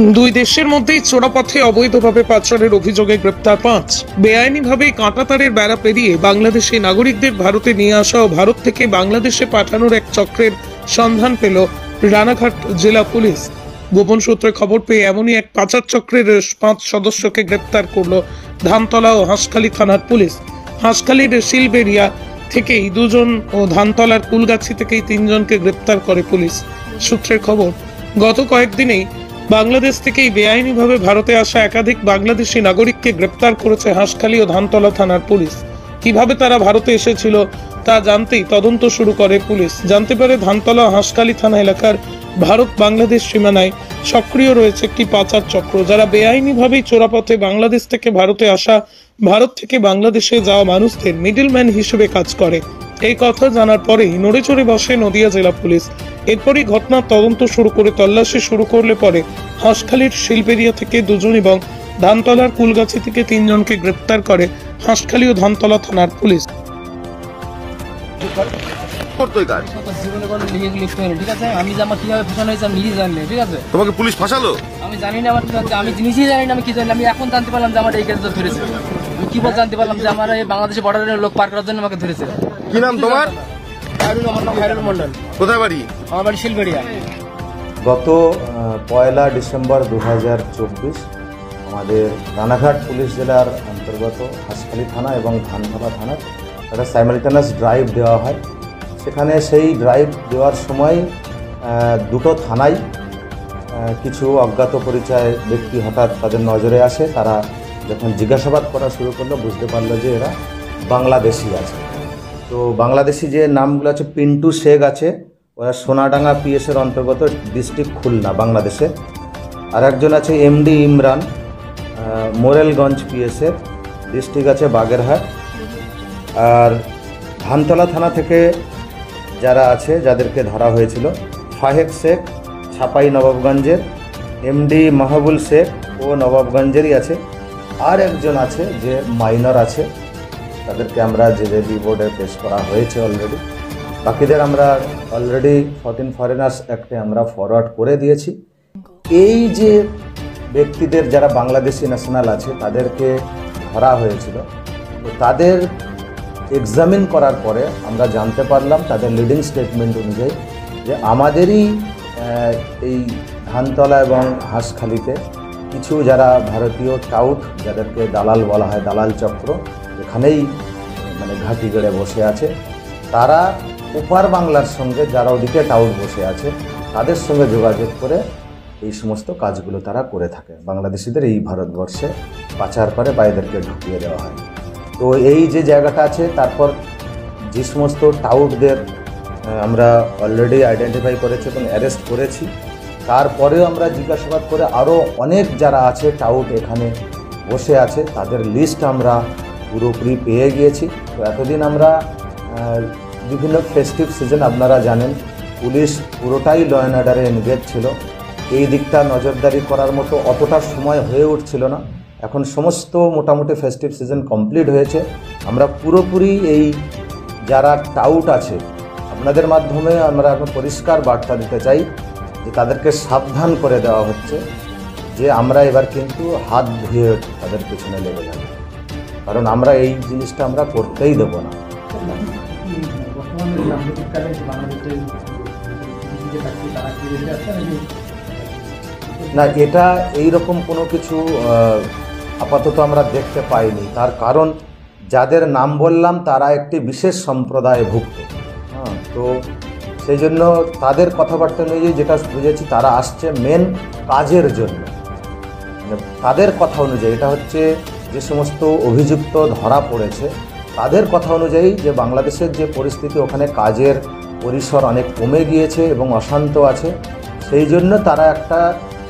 দুই দেশের মধ্যেই চোরাপথে অবৈধভাবে পাচারের অভিযোগে গ্রেপ্তার 5। বেআইনিভাবে কাঁটাতারের বেড়া পেরিয়ে বাংলাদেশি নাগরিকদের ভারতে নিয়ে আসা ও ভারত থেকে বাংলাদেশে পাঠানোর এক চক্রের সন্ধান পেল রানাঘাট জেলা পুলিশ। গোপন সূত্রে খবর পেয়ে এমনই এক পাচার চক্রের 5 সদস্যকে গ্রেপ্তার করল ধানতলা ও হাঁসখালী থানার পুলিশ। হাঁসখালীর শিলবেরিয়া থেকেই 2 জন ও ধানতলার কুলগাছি থেকেই 3 জনকে গ্রেপ্তার করে পুলিশ। সূত্রের খবর, গত কয়েকদিনেই বাংলাদেশ থেকেই বেআইনিভাবে ভারতে আসা একাধিক বাংলাদেশি নাগরিককে গ্রেপ্তার করেছে হাঁসখালী ও ধানতলা থানার পুলিশ। কিভাবে তারা ভারতে এসেছিল তা জানতেই তদন্ত শুরু করে পুলিশ। জানতে পারে ধানতলা হাঁসখালী থানা এলাকার ভারত বাংলাদেশ সীমানায় সক্রিয় রয়েছে একটি পাচার চক্র, যারা বেআইনিভাবেই চোরাপথে বাংলাদেশ থেকে ভারতে আসা, ভারত থেকে বাংলাদেশে যাওয়া মানুষদের মিডলম্যান হিসেবে কাজ করে। এই কথা জানার পরেই নড়ে চড়ে বসে নদিয়া জেলা পুলিশ। এরপরই ঘটনার তদন্ত শুরু করে তল্লাশি শুরু করলে পরে হাঁসখালীর শিলবেরিয়া থেকে 2 জন এবং ধানতলার কুলগাছি থেকে 3 জনকে গ্রেপ্তার করে হাঁসখালী ও ধানতলা থানার পুলিশ। তোমাকে পুলিশ ফাঁসালো? আমি জানি না, আমি নিজেই জানি না আমি কি জানি। আমি এখন জানতে পারলাম যে আমার এই কেসটা ধরেছে। আমি কি বল জানতে পারলাম যে আমার এই বাংলাদেশের বর্ডারের লোক পার করার জন্য আমাকে ধরেছে। কি নাম তোমার? আমার নাম খায়রুল মন্ডল। কোথায় বাড়ি? আমার বাড়ি শিলবেরিয়া। গত 1 ডিসেম্বর 2024 আমাদের রানাঘাট পুলিশ জেলার অন্তর্গত হাঁসখালী থানা এবং ধানতলা থানার একটা সাইমালটেনাস ড্রাইভ দেওয়া হয়। সেখানে সেই ড্রাইভ দেওয়ার সময় দুটো থানায় কিছু অজ্ঞাত পরিচয় ব্যক্তি হঠাৎ তাদের নজরে আসে। তারা যখন জিজ্ঞাসাবাদ করা শুরু করলো বুঝতে পারলো যে এরা বাংলাদেশি আছে। তো বাংলাদেশি যে নামগুলো আছে, পিন্টু শেখ আছে, ওরা সোনাডাঙ্গা পিএসের অন্তর্গত, ডিস্ট্রিক্ট খুলনা, বাংলাদেশে। আর একজন আছে এমডি ইমরান, মোরেলগঞ্জ পিএসের, ডিস্ট্রিক্ট আছে বাগেরহাট। আর ধানতলা থানা থেকে যারা আছে, যাদেরকে ধরা হয়েছিল, ফাহেদ শেখ ছাপাই নবাবগঞ্জের, এমডি মাহবুল শেখ ও নবাবগঞ্জেরই আছে। আর একজন আছে যে মাইনর আছে, তাদেরকে আমরা জেজেবি বোর্ডে পেশ করা হয়েছে অলরেডি। বাকিদের আমরা অলরেডি 14 ফরেনার্স অ্যাক্টে আমরা ফরওয়ার্ড করে দিয়েছি। এই যে ব্যক্তিদের যারা বাংলাদেশি ন্যাশনাল আছে তাদেরকে ধরা হয়েছিল, তো তাদের এক্সামিন করার পরে আমরা জানতে পারলাম তাদের লিডিং স্টেটমেন্ট অনুযায়ী যে আমাদেরই এই ধানতলা এবং হাঁসখালীতে কিছু যারা ভারতীয় টাউট, যাদেরকে দালাল বলা হয়, দালাল চক্র, এখানেই মানে ঘাঁটি গড়ে বসে আছে। তারা ওপার বাংলার সঙ্গে যারা ওদিকে টাউট বসে আছে তাদের সঙ্গে যোগাযোগ করে এই সমস্ত কাজগুলো তারা করে থাকে। বাংলাদেশিদের এই ভারতবর্ষে পাচার করে বা এদেরকে ঢুকিয়ে দেওয়া হয়। তো এই যে জায়গাটা আছে, তারপর যে সমস্ত টাউটদের আমরা অলরেডি আইডেন্টিফাই করেছি এবং অ্যারেস্ট করেছি, তারপরেও আমরা জিজ্ঞাসাবাদ করে আরও অনেক যারা আছে টাউট এখানে বসে আছে তাদের লিস্ট আমরা পুরোপুরি পেয়ে গিয়েছি। তো এতদিন আমরা বিভিন্ন ফেস্টিভ সিজন, আপনারা জানেন পুলিশ পুরোটাই ল অ্যান্ড অর্ডারে এনগেজ ছিল। এই দিকটা নজরদারি করার মতো অতটা সময় হয়ে উঠছিল না। এখন সমস্ত মোটামুটি ফেস্টিভ সিজন কমপ্লিট হয়েছে। আমরা পুরোপুরি এই যারা টাউট আছে, আপনাদের মাধ্যমে আমরা এখন পরিষ্কার বার্তা দিতে চাই যে তাদেরকে সাবধান করে দেওয়া হচ্ছে যে আমরা এবার কিন্তু হাত ধুয়ে তাদের পিছনে লেগে যাব, কারণ আমরা এই জিনিসটা আমরা করতেই দেব না। না, এটা এইরকম কোনো কিছু আপাতত আমরা দেখতে পাইনি। তার কারণ যাদের নাম বললাম তারা একটি বিশেষ সম্প্রদায়ভুক্ত। তো সেই জন্য তাদের কথাবার্তা অনুযায়ী যেটা বুঝেছি, তারা আসছে মেন কাজের জন্য। মানে তাদের কথা অনুযায়ী, এটা হচ্ছে যে সমস্ত অভিযুক্ত ধরা পড়েছে তাদের কথা অনুযায়ী, যে বাংলাদেশের যে পরিস্থিতি, ওখানে কাজের পরিসর অনেক কমে গিয়েছে এবং অশান্ত আছে। সেই জন্য তারা একটা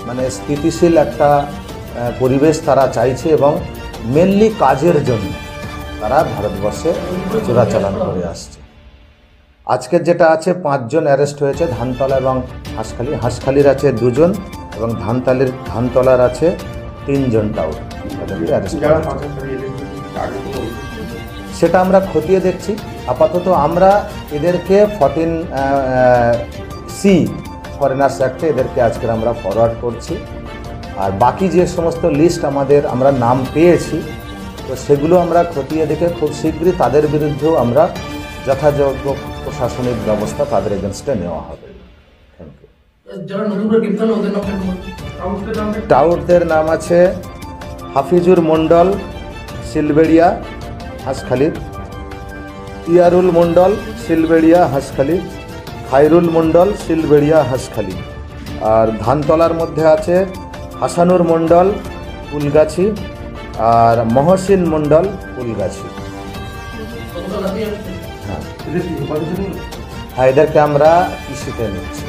মানে স্থিতিশীল একটা পরিবেশ তারা চাইছে এবং মেনলি কাজের জন্য তারা ভারতবর্ষে চোরাচালান করে আসছে। আজকের যেটা আছে, 5 জন অ্যারেস্ট হয়েছে ধানতলা এবং হাঁসখালী। হাঁসখালীর আছে 2 জন এবং ধানতলার আছে 3 জন টাউট, তাদেরকে অ্যারেস্ট করা হয়েছে। সেটা আমরা খতিয়ে দেখছি। আপাতত আমরা এদেরকে 14C ফরেনার্স অ্যাক্টে এদেরকে আজকে আমরা ফরওয়ার্ড করছি আর বাকি যে সমস্ত লিস্ট আমরা নাম পেয়েছি, তো সেগুলো আমরা খতিয়ে দেখে খুব শীঘ্রই তাদের বিরুদ্ধেও আমরা যথাযোগ্য প্রশাসনিক ব্যবস্থা তাদের এগেনস্টে নেওয়া হবে। Thank you. টাউটদের নাম আছে হাফিজুর মণ্ডল, সিলবেড়িয়া, হাঁসখালি; ইয়ারুল মণ্ডল, সিলবেড়িয়া, হাঁসখালি; খায়রুল মণ্ডল, সিলবেড়িয়া, হাঁসখালি। আর ধানতলার মধ্যে আছে হাসানুর মণ্ডল, ফুলগাছি, আর মহসিন মণ্ডল, ফুলগাছি। হ্যাঁ, এদেরকে আমরা কৃষিতে নিচ্ছি।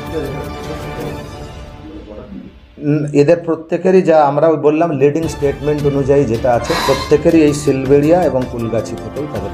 এদের প্রত্যেকেরই, যা আমরা বললাম লিডিং স্টেটমেন্ট অনুযায়ী যেটা আছে, প্রত্যেকেরই এই সিলবেড়িয়া এবং ফুলগাছি থেকেই তাদের